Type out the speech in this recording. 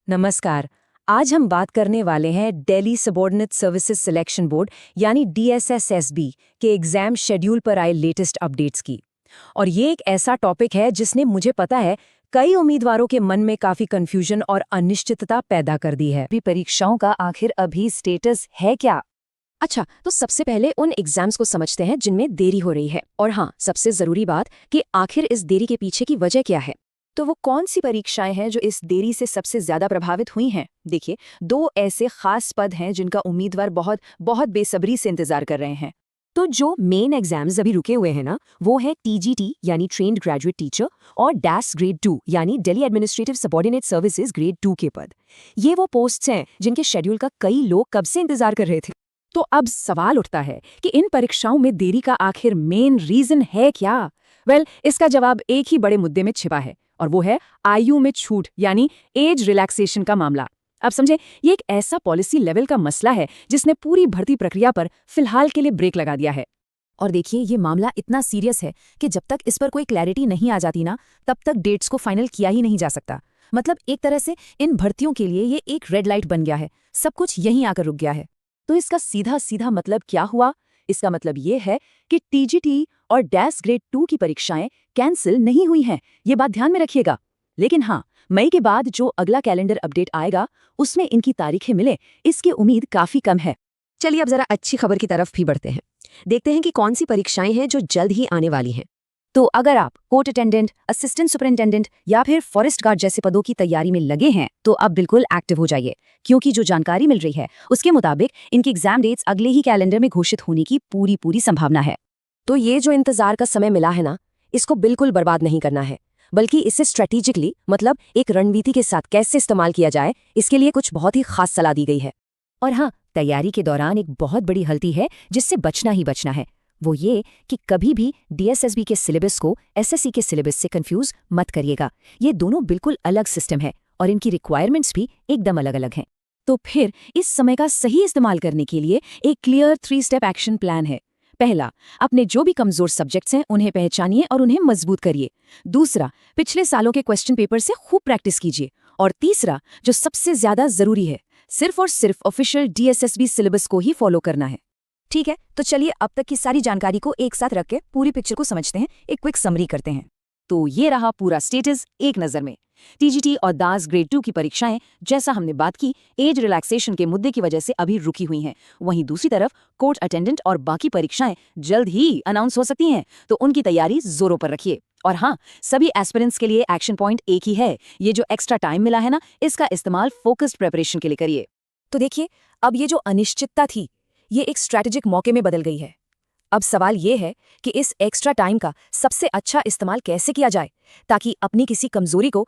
नमस्कार। आज हम बात करने वाले हैं Delhi subordinate services selection board यानी DSSSB के एग्जाम शेड्यूल पर आए लेटेस्ट अपडेट्स की। और ये एक ऐसा टॉपिक है जिसने मुझे पता है कई उम्मीदवारों के मन में काफी कंफ्यूजन और अनिश्चितता पैदा कर दी है। भी परीक्षाओं का आखिर अभी स्टेटस है क्या? अच्छा, तो सबसे पहले उन एग्जाम्स को समझते हैं जिनमें देरी हो रही है। और हाँ, सबसे जरूरी बात कि आखिर इस देरी के पीछे की वजह क्या है। तो वो कौन सी परीक्षाएं हैं जो इस देरी से सबसे ज्यादा प्रभावित हुई हैं? देखिए, दो ऐसे खास पद हैं जिनका उम्मीदवार बहुत बहुत बेसब्री से इंतजार कर रहे हैं। तो जो मेन एग्जाम्स अभी रुके हुए हैं ना, वो है TGT यानी ट्रेन्ड ग्रेजुएट टीचर और DAS ग्रेड 2 यानी Delhi administrative subordinate services grade 2 के पद। ये वो पोस्ट्स हैं जिनके शेड्यूल का कई लोग कब से इंतजार कर रहे थे। तो अब सवाल उठता है कि इन परीक्षाओं में देरी का आखिर मेन रीजन है क्या? इसका जवाब एक ही बड़े मुद्दे में छिपा है, और वो है आयु में छूट यानी एज रिलैक्सेशन का मामला। अब समझे, ये एक ऐसा पॉलिसी लेवल का मसला है जिसने पूरी भर्ती प्रक्रिया पर फिलहाल के लिए ब्रेक लगा दिया है। और देखिए, ये मामला इतना सीरियस है कि जब तक इस पर कोई क्लैरिटी नहीं आ जाती ना, तब तक डेट्स को फाइनल किया ही नहीं जा सकता। मतलब एक तरह से इन भर्तियों के लिए ये एक रेड लाइट बन गया है, सब कुछ यहीं आकर रुक गया है। तो इसका सीधा सीधा मतलब क्या हुआ? इसका मतलब ये है कि TGT और DAS ग्रेड 2 की परीक्षाएं कैंसिल नहीं हुई हैं, ये बात ध्यान में रखिएगा। लेकिन हाँ, मई के बाद जो अगला कैलेंडर अपडेट आएगा उसमें इनकी तारीखें मिले, इसकी उम्मीद काफी कम है। चलिए अब जरा अच्छी खबर की तरफ भी बढ़ते हैं। देखते हैं कि कौन सी परीक्षाएं हैं जो जल्द ही आने वाली हैं। तो अगर आप कोर्ट अटेंडेंट, असिस्टेंट सुपरिटेंडेंट या फिर फॉरेस्ट गार्ड जैसे पदों की तैयारी में लगे हैं, तो अब बिल्कुल एक्टिव हो जाइए, क्योंकि जो जानकारी मिल रही है उसके मुताबिक इनकी एग्जाम डेट्स अगले ही कैलेंडर में घोषित होने की पूरी संभावना है। तो ये जो इंतजार का समय मिला है ना, इसको बिल्कुल बर्बाद नहीं करना है, बल्कि इसे स्ट्रेटेजिकली मतलब एक रणनीति के साथ कैसे इस्तेमाल किया जाए, इसके लिए कुछ बहुत ही खास सलाह दी गई है। और हाँ, तैयारी के दौरान एक बहुत बड़ी गलती है जिससे बचना ही बचना है। वो ये कि कभी भी DSSB के सिलेबस को SSC के सिलेबस से कंफ्यूज मत करिएगा। ये दोनों बिल्कुल अलग सिस्टम है और इनकी रिक्वायरमेंट्स भी एकदम अलग अलग हैं। तो फिर इस समय का सही इस्तेमाल करने के लिए एक क्लियर 3 स्टेप एक्शन प्लान है। पहला, अपने जो भी कमजोर सब्जेक्ट्स हैं उन्हें पहचानिए और उन्हें मजबूत करिए। दूसरा, पिछले सालों के क्वेश्चन पेपर से खूब प्रैक्टिस कीजिए। और तीसरा, जो सबसे ज्यादा जरूरी है, सिर्फ और सिर्फ ऑफिशियल DSSB सिलेबस को ही फॉलो करना है। ठीक है, तो चलिए अब तक की सारी जानकारी को एक साथ रख के पूरी पिक्चर को समझते हैं, एक क्विक समरी करते हैं। तो ये रहा पूरा स्टेटस एक नज़र में। TGT और DAS ग्रेड 2 की परीक्षाएं, जैसा हमने बात की, एज रिलैक्सेशन के मुद्दे की वजह से अभी रुकी हुई हैं। वहीं दूसरी तरफ कोर्ट अटेंडेंट और बाकी परीक्षाएं जल्द ही अनाउंस हो सकती हैं, तो उनकी तैयारी जोरों पर रखिए। और हाँ, सभी एस्पिरेंट्स के लिए एक्शन पॉइंट एक ही है, ये जो एक्स्ट्रा टाइम मिला है ना, इसका इस्तेमाल फोकस्ड प्रिपरेशन के लिए करिए। तो देखिए, अब ये जो अनिश्चितता थी, ये एक स्ट्रैटेजिक मौके में बदल गई है। अब सवाल ये है कि इस एक्स्ट्रा टाइम का सबसे अच्छा इस्तेमाल कैसे किया जाए, ताकि अपनी किसी कमजोरी को